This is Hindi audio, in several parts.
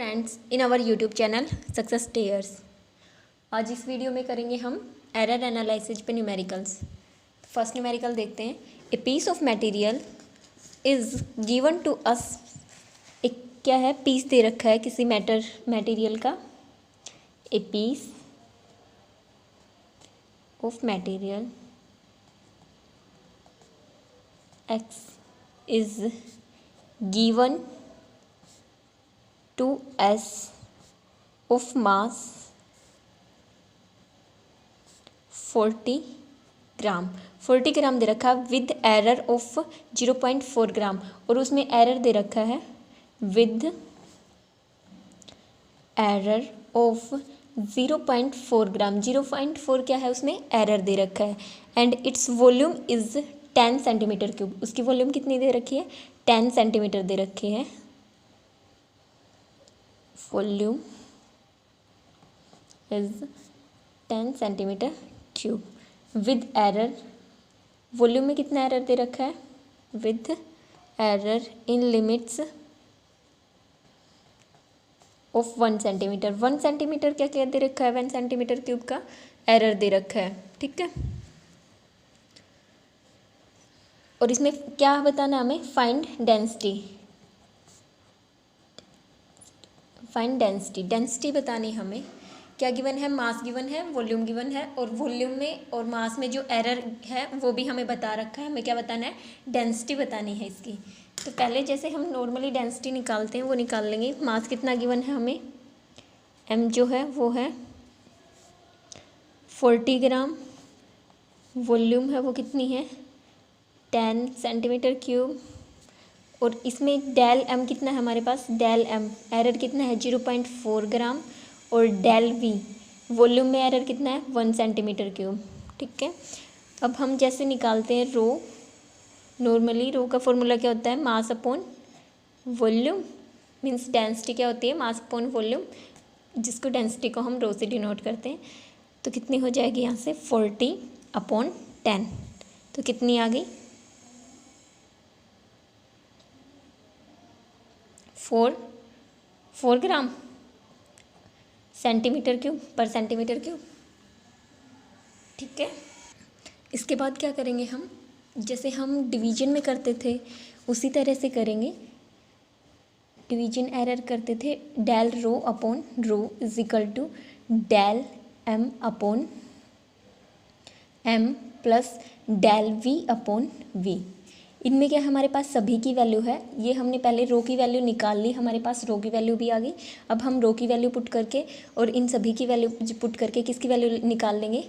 Friends in our YouTube channel success stairs. आज इस वीडियो में करेंगे हम एरर एनालिसिस पे न्यूमेरिकल्स। फर्स्ट न्यूमेरिकल देखते हैं। A piece of material is given to us. एक क्या है, पीस दे रखा है किसी मटेरियल का। A piece of material x is given to us of mass 40 gram. 40 gram दे रखा है विद एरर ऑफ 0.4 ग्राम, और उसमें एरर दे रखा है विद एरर ऑफ 0.4 ग्राम। 0.4 क्या है, उसमें एरर दे रखा है। And its volume is 10 centimetre cube. उसकी वॉल्यूम कितनी दे रखी है, 10 सेंटीमीटर दे रखी है। Volume is 10 centimetre cube with error. Volume में कितना एरर दे रखा है, with error in limits of 1 centimetre. 1 centimetre क्या क्या दे रखा है, 1 सेंटीमीटर क्यूब का एरर दे रखा है। ठीक है, और इसमें क्या बताना हमें, find density. Find density, density बतानी हमें। क्या गिवन है, मास गिवन है, वॉल्यूम गिवन है, और वॉल्यूम में और मास में जो एरर है वो भी हमें बता रखा है। हमें क्या बताना है, डेंसिटी बतानी है इसकी। तो पहले जैसे हम नॉर्मली डेंसिटी निकालते हैं वो निकाल लेंगे। मास कितना गिवन है हमें, m जो है वो है 40 ग्राम। वॉल्यूम है वो कितनी है, 10 सेंटीमीटर क्यूब। और इसमें डेल एम कितना है हमारे पास, डेल एम एरर कितना है 0.4 ग्राम। और डेल वी वॉल्यूम में एरर कितना है 1 सेंटीमीटर क्यूब। ठीक है, अब हम जैसे निकालते हैं रो, नॉर्मली रो का फॉर्मूला क्या होता है, mass upon volume. Means density क्या होती है, मास अपॉन वॉल्यूम, जिसको डेंसिटी को हम रो से डिनोट करते हैं। तो कितनी हो जाएगी यहाँ से 40/10। तो कितनी आ गई, 4 ग्राम सेंटीमीटर क्यूब पर सेंटीमीटर क्यूब। ठीक है, इसके बाद क्या करेंगे हम, जैसे हम डिवीजन में करते थे उसी तरह से करेंगे। डिवीजन एरर करते थे, del rho upon rho is equal to del m upon m plus del v upon v. इनमें क्या हमारे पास सभी की वैल्यू है। ये हमने पहले रो की वैल्यू निकाल ली, हमारे पास रो की वैल्यू भी आ गई। अब हम रो की वैल्यू पुट करके और इन सभी की वैल्यू पुट करके किसकी वैल्यू निकाल लेंगे,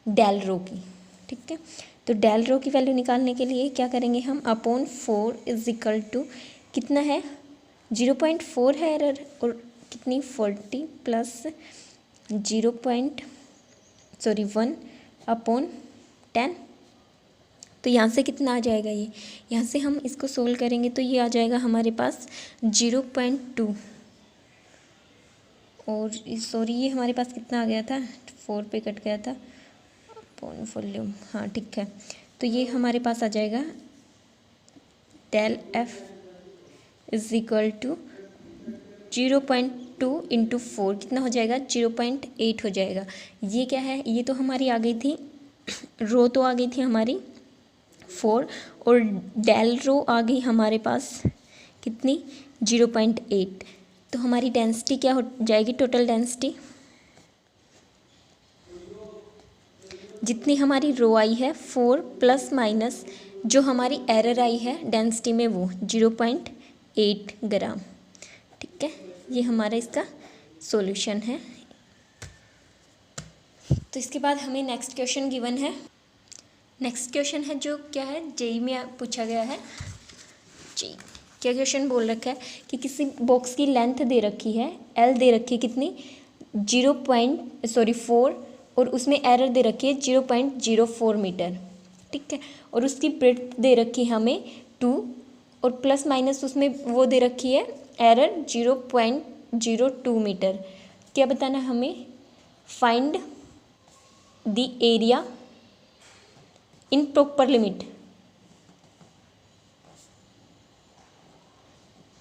डेल रो की। ठीक है, तो डेल रो की वैल्यू निकालने के लिए क्या करेंगे हम, अपॉन 4 इज इक्वल टू कितना है 0.4 है एरर, और कितनी 40 प्लस 1 अपॉन 10। तो यहाँ से कितना आ जाएगा, ये यहाँ से हम इसको सोल्व करेंगे तो ये आ जाएगा हमारे पास 0.2। और सॉरी ये हमारे पास कितना आ गया था, 4 पे कट गया था अपॉन वॉल्यूम। हाँ ठीक है, तो ये हमारे पास आ जाएगा del f is equal to 0.2 into 4 कितना हो जाएगा, 0.8 हो जाएगा। ये क्या है, ये तो हमारी आ गई थी रो, तो आ गई थी हमारी 4, और डेल रो आ गई हमारे पास कितनी 0.8। तो हमारी डेंसिटी क्या हो जाएगी, टोटल डेंसिटी जितनी हमारी रो आई है 4 प्लस माइनस जो हमारी एरर आई है डेंसिटी में वो 0.8 ग्राम। ठीक है, ये हमारा इसका सॉल्यूशन है। तो इसके बाद हमें नेक्स्ट क्वेश्चन गिवन है। नेक्स्ट क्वेश्चन है जो क्या है, जेई में पूछा गया है। जी, क्या क्वेश्चन बोल रखा है कि किसी बॉक्स की लेंथ दे रखी है, एल दे रखी है कितनी 4, और उसमें एरर दे रखी है 0.04 मीटर। ठीक है, और उसकी ब्रेड्थ दे रखी है हमें 2, और प्लस माइनस उसमें वो दे रखी है एरर 0.02 मीटर। क्या बताना हमें, find the area in proper limit.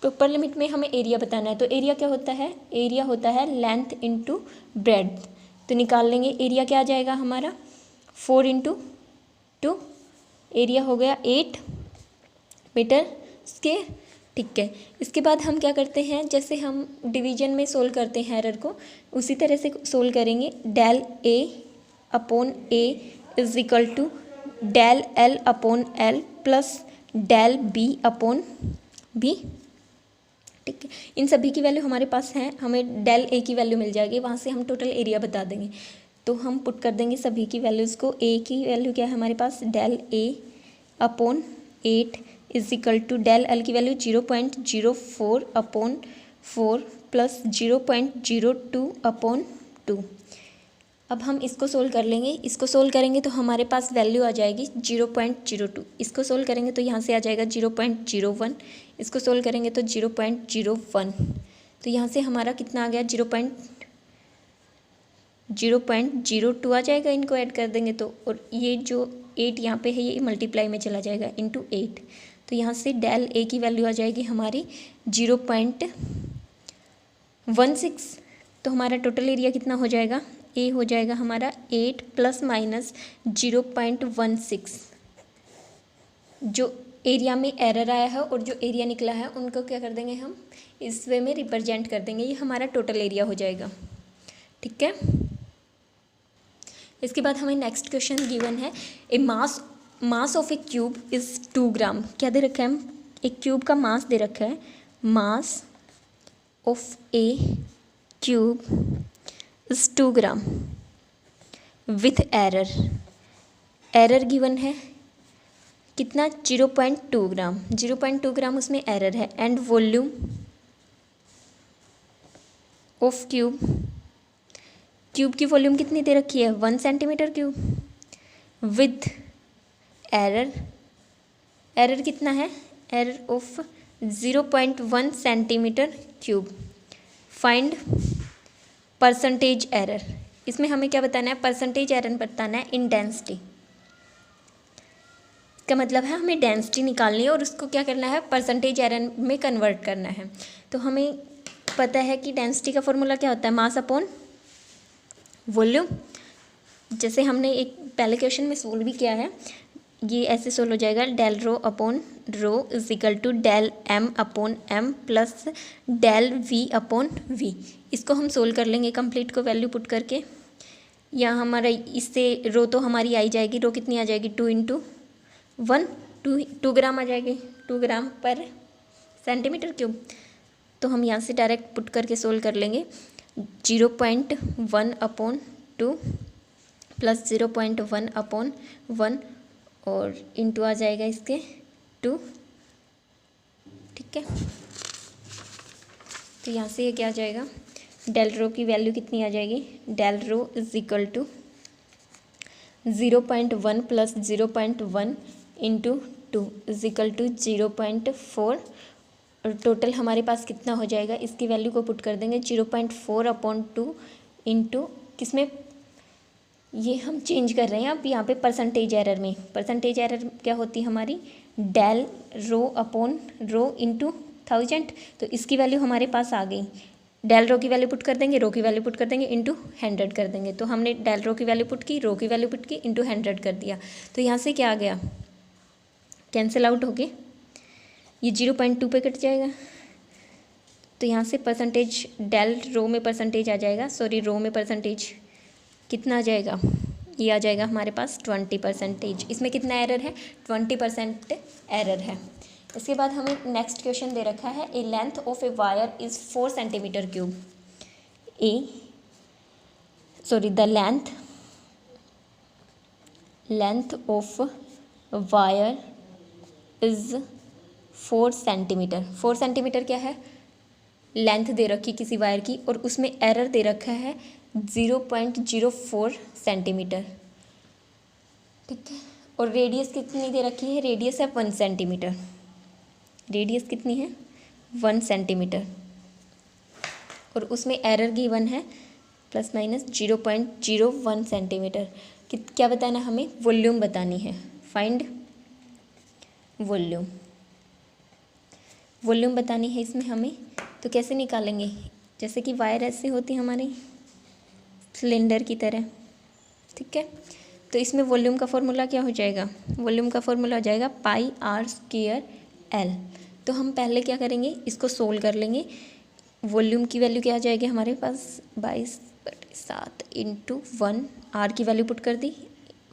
तो अपर लिमिट में हमें एरिया बताना है, तो एरिया क्या होता है, एरिया होता है लेंथ इंटू ब्रेड्थ। तो निकाल लेंगे, एरिया क्या आ जाएगा हमारा 4 इंटू 2, एरिया हो गया 8 मीटर स्क्वायर। ठीक है, इसके बाद हम क्या करते हैं, जैसे हम डिवीजन में सोल्व करते हैं एरर को, उसी तरह से सोल्व करेंगे। Del a upon a is equal to del l upon l plus del b upon b. ठीक है, इन सभी की वैल्यू हमारे पास है, हमें डेल ए की वैल्यू मिल जाएगी, वहाँ से हम टोटल एरिया बता देंगे। तो हम पुट कर देंगे सभी की वैल्यूज़ को। ए की वैल्यू क्या है हमारे पास, del a upon 8 is equal to del l की वैल्यू 0.04 अपॉन 4 प्लस 0.02 अपॉन 2। अब हम इसको सोल्व कर लेंगे, इसको सोल्व करेंगे तो हमारे पास वैल्यू आ जाएगी 0.02। इसको सोल्व करेंगे तो यहाँ से आ जाएगा 0.01, इसको सोल्व करेंगे तो 0.01। तो यहाँ से हमारा कितना आ गया 0.02 आ जाएगा, इनको ऐड कर देंगे तो, और ये जो 8 यहाँ पे है ये मल्टीप्लाई में चला जाएगा इंटू 8। तो यहाँ से डेल ए की वैल्यू आ जाएगी हमारी 0.16। तो हमारा टोटल एरिया कितना हो जाएगा, ए हो जाएगा हमारा 8 प्लस माइनस 0.16। जो एरिया में एरर आया है और जो एरिया निकला है उनको क्या कर देंगे हम, इस वे में रिप्रेजेंट कर देंगे, ये हमारा टोटल एरिया हो जाएगा। ठीक है, इसके बाद हमें नेक्स्ट क्वेश्चन गिवन है, a mass of a cube is 2 gram. क्या दे रखा है, हम एक क्यूब का मास दे रखा है, मास of a cube is 2 gram with error given है कितना 0.2 ग्राम, 0.2 ग्राम उसमें एरर है। एंड वॉल्यूम ऑफ क्यूब की वॉल्यूम कितनी दे रखी है 1 सेंटीमीटर क्यूब विथ एरर कितना है, error of 0.1 centimetre cube. Find percentage error. इसमें हमें क्या बताना है, परसेंटेज एरर बताना है इन डेंसिटी। का मतलब है हमें डेंसिटी निकालनी है और उसको क्या करना है, परसेंटेज एरर में कन्वर्ट करना है। तो हमें पता है कि डेंसिटी का फॉर्मूला क्या होता है, मास अपॉन वॉल्यूम। जैसे हमने एक पहले क्वेश्चन में सोल्व भी किया है, ये ऐसे सोल्व हो जाएगा, del rho upon rho is equal to del m upon m plus del v upon v. इसको हम सोल्व कर लेंगे कंप्लीट को वैल्यू पुट करके। यहाँ हमारा इससे रो तो हमारी आई जाएगी, रो कितनी आ जाएगी 2 इंटू 1, 2 ग्राम आ जाएगी, 2 ग्राम पर सेंटीमीटर क्यूब। तो हम यहाँ से डायरेक्ट पुट करके सोल्व कर लेंगे, 0.1 अपॉन 2 प्लस 0.1 अपॉन 1 और इंटू आ जाएगा इसके 2। ठीक है, तो यहाँ से ये क्या आ जाएगा, डेल रो की वैल्यू कितनी आ जाएगी, del rho is equal to 0.1 plus 0.1 into 2 is equal to 0.4। और टोटल हमारे पास कितना हो जाएगा, इसकी वैल्यू को पुट कर देंगे 0.4 अपॉन 2 इंटू किसमें, ये हम चेंज कर रहे हैं अब यहाँ पे परसेंटेज एरर में। परसेंटेज एरर क्या होती है हमारी, del rho upon rho into 1000। तो इसकी वैल्यू हमारे पास आ गई, डेल रो की वैल्यू पुट कर देंगे, रो की वैल्यू पुट कर देंगे, इंटू 100 कर देंगे। तो हमने डेल रो की वैल्यू पुट की, रो की वैल्यू पुट की, इंटू 100 कर दिया। तो यहाँ से क्या आ गया, कैंसिल आउट हो गए, ये 0.2 पे कट जाएगा। तो यहाँ से परसेंटेज डेल रो में परसेंटेज आ जाएगा, सॉरी रो में परसेंटेज कितना आ जाएगा, ये आ जाएगा हमारे पास 20%। इसमें कितना एरर है, 20% एरर है। इसके बाद हमें नेक्स्ट क्वेश्चन दे रखा है, a length of a wire is 4 centimetre cube. The length of wire is 4 centimetre. 4 centimetre क्या है, लेंथ दे रखी किसी वायर की और उसमें एरर दे रखा है 0.04 सेंटीमीटर। ठीक है, और रेडियस कितनी दे रखी है, रेडियस है 1 सेंटीमीटर। रेडियस कितनी है 1 सेंटीमीटर और उसमें एरर गिवन है प्लस माइनस 0.01 सेंटीमीटर। क्या बताना हमें, वॉल्यूम बतानी है। Find volume. वॉल्यूम बतानी है इसमें हमें, तो कैसे निकालेंगे? जैसे कि वायर ऐसे होती है हमारी सिलेंडर की तरह, ठीक है। तो इसमें वॉल्यूम का फॉर्मूला क्या हो जाएगा? वॉल्यूम का फॉर्मूला हो जाएगा पाई आर स्क्वायर एल। तो हम पहले क्या करेंगे, इसको सोल्व कर लेंगे। वॉल्यूम की वैल्यू क्या आ जाएगी हमारे पास? 22/7 इंटू 1, आर की वैल्यू पुट कर दी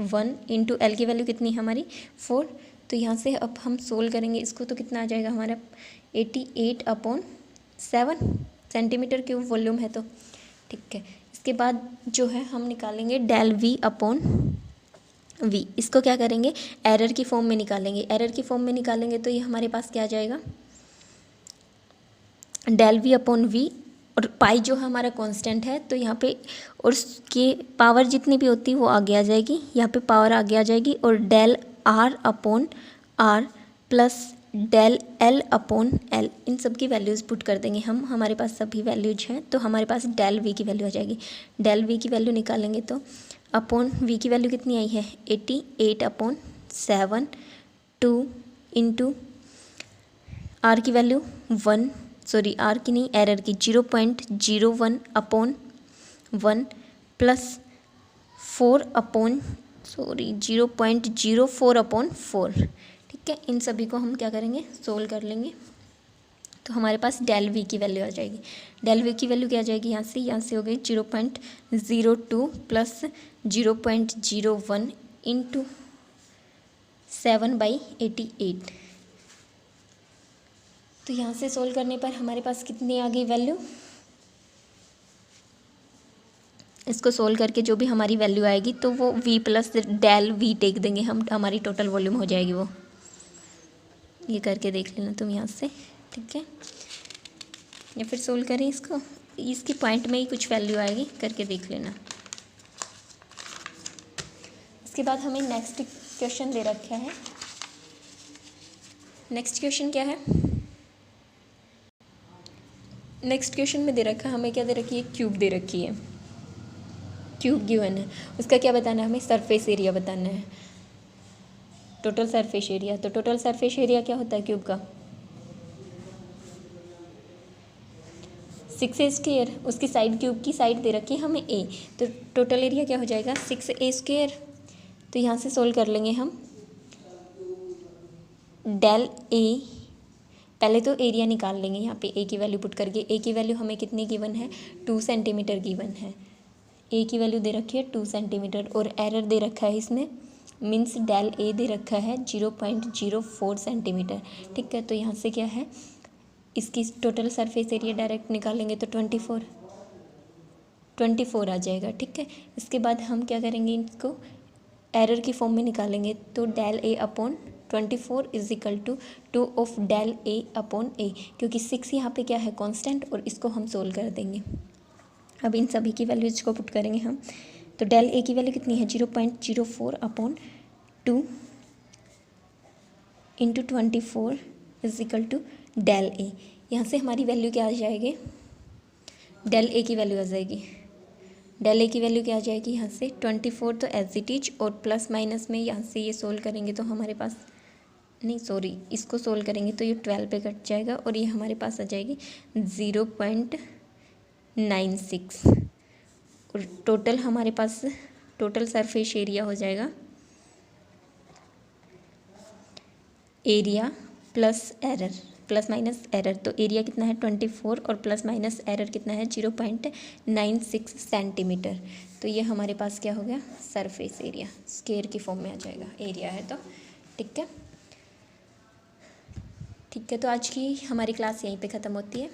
1 इंटू एल की वैल्यू कितनी है हमारी 4। तो यहाँ से अब हम सोल्व करेंगे इसको, तो कितना आ जाएगा हमारा 88/7 सेंटीमीटर क्यूब वॉल्यूम है तो, ठीक है। इसके बाद जो है हम निकालेंगे डेल वी अपॉन वी। इसको क्या करेंगे, एरर की फॉर्म में निकालेंगे। एरर की फॉर्म में निकालेंगे तो ये हमारे पास क्या आ जाएगा, डेल वी अपॉन वी, और पाई जो है हमारा कांस्टेंट है, तो यहाँ पे और उसके पावर जितनी भी होती है वो आगे आ जाएगी, यहाँ पे पावर आगे आ जाएगी, और del r upon r plus del l upon l, इन सब की वैल्यूज़ पुट कर देंगे हम। हमारे पास सभी वैल्यूज हैं, तो हमारे पास डेल वी की वैल्यू आ जाएगी। डेल वी की वैल्यू निकालेंगे तो अपॉन वी की वैल्यू कितनी आई है 88/7, 2 इंटू आर की वैल्यू 1, सॉरी आर की नहीं, एरर की 0.01 अपॉन 1 प्लस 0.04 अपॉन 4, ठीक है। इन सभी को हम क्या करेंगे, सोल्व कर लेंगे, तो हमारे पास डेल वी की वैल्यू आ जाएगी। डेल वी की वैल्यू क्या आ जाएगी, यहाँ से हो गई 0.02 प्लस 0.01 इंटू 7/88। तो यहाँ से सोल्व करने पर हमारे पास कितनी आ गई वैल्यू, इसको सोल्व करके जो भी हमारी वैल्यू आएगी तो वो v plus del v take देंगे हम, हमारी टोटल वॉल्यूम हो जाएगी वो। ये करके देख लेना तुम यहाँ से, ठीक है। या फिर सोल्व करें इसको, इसकी पॉइंट में ही कुछ वैल्यू आएगी, करके देख लेना। इसके बाद हमें नेक्स्ट क्वेश्चन दे रखा है। नेक्स्ट क्वेश्चन क्या है, नेक्स्ट क्वेश्चन में दे रखा है हमें, क्या दे रखी है, क्यूब दे रखी है, क्यूब गिवन है। उसका क्या बताना है हमें, सरफेस एरिया बताना है, टोटल सरफेस एरिया। तो टोटल सरफेस एरिया क्या होता है क्यूब का, 6a²। उसकी साइड, क्यूब की साइड दे रखी है हमें a, तो टोटल एरिया क्या हो जाएगा 6a²। तो यहाँ से सोल्व कर लेंगे हम। डेल ए, पहले तो एरिया निकाल लेंगे, यहाँ पे ए की वैल्यू पुट करके। ए की वैल्यू हमें कितनी गिवन है, 2 सेंटीमीटर गिवन है। ए की वैल्यू दे रखी है 2 सेंटीमीटर, और एरर दे रखा है इसमें, मीन्स डेल ए दे रखा है 0.04 सेंटीमीटर, ठीक है। तो यहाँ से क्या है, इसकी टोटल सरफेस एरिया डायरेक्ट निकालेंगे तो 24 आ जाएगा, ठीक है। इसके बाद हम क्या करेंगे, इसको एरर की फॉर्म में निकालेंगे, तो del a upon 24 is equal to 2 of del a upon a, क्योंकि 6 यहाँ पे क्या है कांस्टेंट, और इसको हम सोल्व कर देंगे। अब इन सभी की वैल्यूज को पुट करेंगे हम, तो डेल ए की वैल्यू कितनी है 0.04 upon 2 into 24 is equal to del a. यहाँ से हमारी वैल्यू क्या आ जाएगी, डेल ए की वैल्यू आ जाएगी, डेल ए की वैल्यू क्या आ जाएगी यहाँ से 24, तो एज इट इज, और प्लस माइनस में यहाँ से ये सोल्व करेंगे तो हमारे पास, नहीं सॉरी, इसको सोल्व करेंगे तो ये 12 पे कट जाएगा, और ये हमारे पास आ जाएगी 0.96, और टोटल हमारे पास टोटल सरफेस एरिया हो जाएगा, area plus error plus minus error, तो एरिया कितना है 24, और प्लस माइनस एरर कितना है 0.96 सेंटीमीटर। तो ये हमारे पास क्या हो गया, सरफेस एरिया, स्क्वायर की फॉर्म में आ जाएगा, एरिया है तो, ठीक है। ठीक है, तो आज की हमारी क्लास यहीं पे ख़त्म होती है।